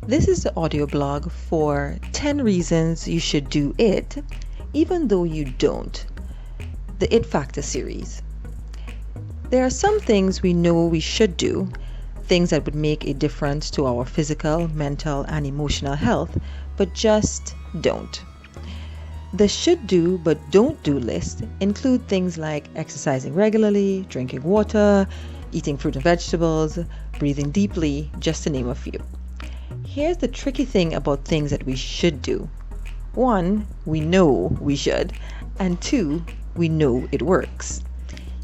This is the audio blog for 10 reasons you should do it, even though you don't. The It Factor series. There are some things we know we should do, things that would make a difference to our physical, mental, and emotional health, but just don't. The should do but don't do list include things like exercising regularly, drinking water, eating fruit and vegetables, breathing deeply, just to name a few. Here's the tricky thing about things that we should do. 1, we know we should, and 2, we know it works.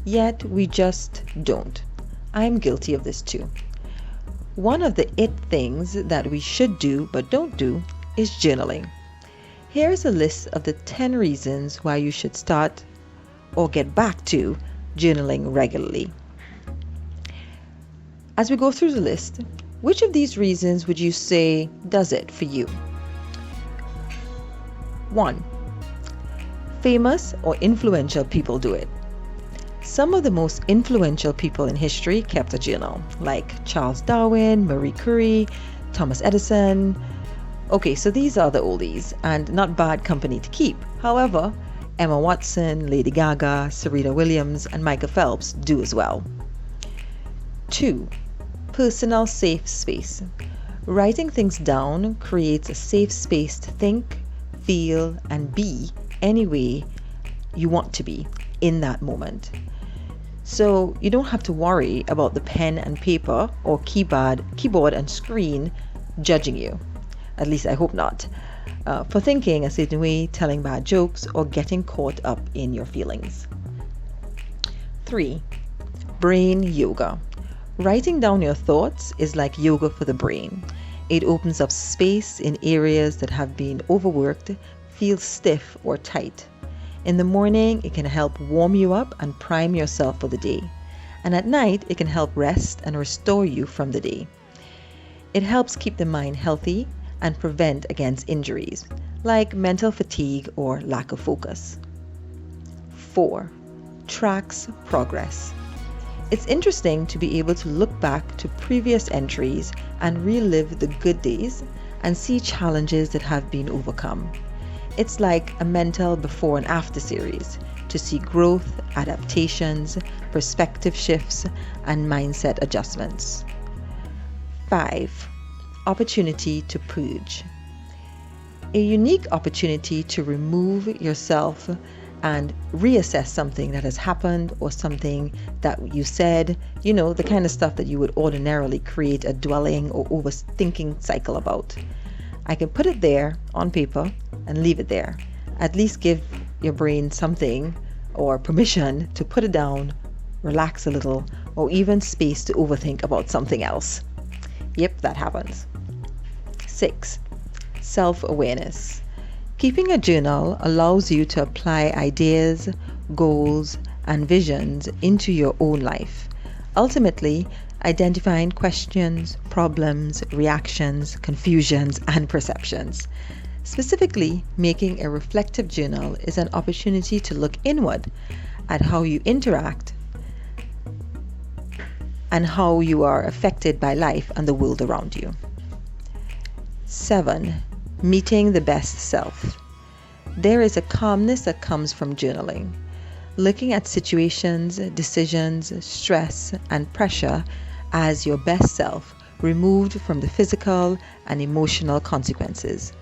Yet we just don't. I'm guilty of this too. One of the it things that we should do but don't do is journaling. Here's a list of the 10 reasons why you should start or get back to journaling regularly. As we go through the list, which of these reasons would you say does it for you? 1. Famous or influential people do it. Some of the most influential people in history kept a journal, like Charles Darwin, Marie Curie, Thomas Edison. Okay, so these are the oldies, and not bad company to keep. However, Emma Watson, Lady Gaga, Serena Williams, and Michael Phelps do as well. 2. Personal safe space. Writing things down creates a safe space to think, feel, and be any way you want to be in that moment. So you don't have to worry about the pen and paper or keyboard and screen judging you. At least I hope not. For thinking a certain way, telling bad jokes, or getting caught up in your feelings. 3. Brain yoga. Writing down your thoughts is like yoga for the brain. It opens up space in areas that have been overworked, feel stiff or tight. In the morning, it can help warm you up and prime yourself for the day. And at night, it can help rest and restore you from the day. It helps keep the mind healthy and prevent against injuries, like mental fatigue or lack of focus. 4. Tracks progress. It's interesting to be able to look back to previous entries and relive the good days and see challenges that have been overcome. It's like a mental before and after series to see growth, adaptations, perspective shifts, and mindset adjustments. 5. Opportunity to purge. A unique opportunity to remove yourself and reassess something that has happened or something that you said, the kind of stuff that you would ordinarily create a dwelling or overthinking cycle about. I can put it there on paper and leave it there. At least give your brain something or permission to put it down, relax a little, or even space to overthink about something else. Yep, that happens. 6. Self-awareness. Keeping a journal allows you to apply ideas, goals, and visions into your own life, ultimately identifying questions, problems, reactions, confusions, and perceptions. Specifically, making a reflective journal is an opportunity to look inward at how you interact and how you are affected by life and the world around you. 7. Meeting the best self. There is a calmness that comes from journaling. Looking at situations, decisions, stress, and pressure as your best self, removed from the physical and emotional consequences.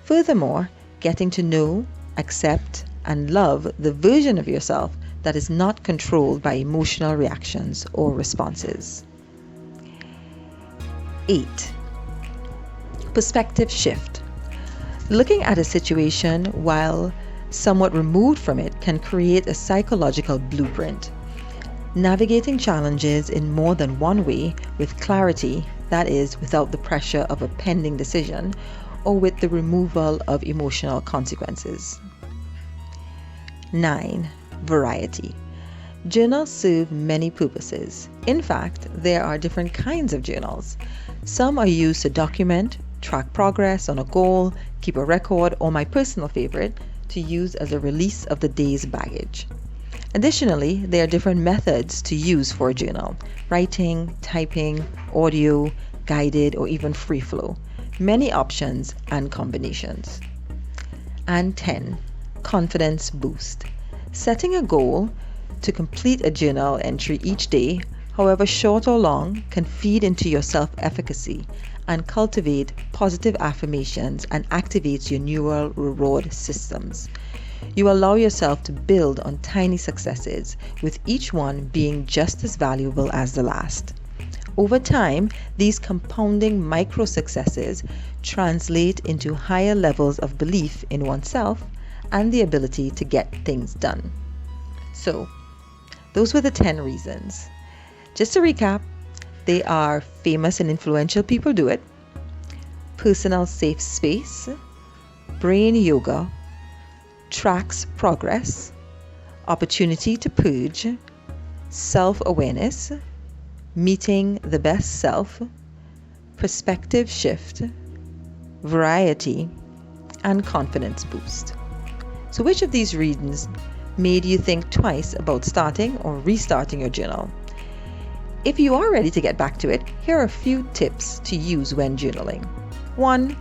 Furthermore, getting to know, accept, and love the version of yourself that is not controlled by emotional reactions or responses. 8. Perspective shift. Looking at a situation while somewhat removed from it can create a psychological blueprint. Navigating challenges in more than one way with clarity, that is, without the pressure of a pending decision, or with the removal of emotional consequences. 9. Variety. Journals serve many purposes. In fact, there are different kinds of journals. Some are used to document, track progress on a goal, keep a record, or my personal favorite, to use as a release of the day's baggage. Additionally, there are different methods to use for a journal: writing, typing, audio, guided, or even free flow. many options and combinations. And 10, confidence boost. Setting a goal to complete a journal entry each day, however short or long, can feed into your self-efficacy and cultivate positive affirmations and activates your neural reward systems. You allow yourself to build on tiny successes, with each one being just as valuable as the last. Over time, these compounding micro successes translate into higher levels of belief in oneself and the ability to get things done. So, those were the 10 reasons. Just to recap, they are famous and influential people do it, personal safe space, brain yoga, tracks progress, opportunity to purge, self-awareness, meeting the best self, perspective shift, variety, and confidence boost. So which of these reasons made you think twice about starting or restarting your journal? If you are ready to get back to it, here are a few tips to use when journaling. 1.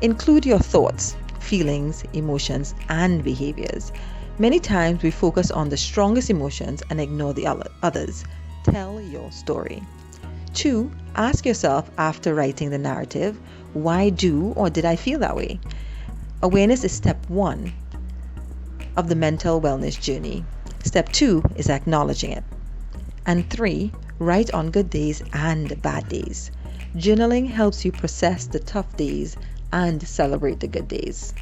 Include your thoughts, feelings, emotions, and behaviors. Many times we focus on the strongest emotions and ignore the others. Tell your story. 2. Ask yourself after writing the narrative, why do or did I feel that way? Awareness is step 1 of the mental wellness journey. Step 2 is acknowledging it. And 3, write on good days and bad days. Journaling helps you process the tough days and celebrate the good days.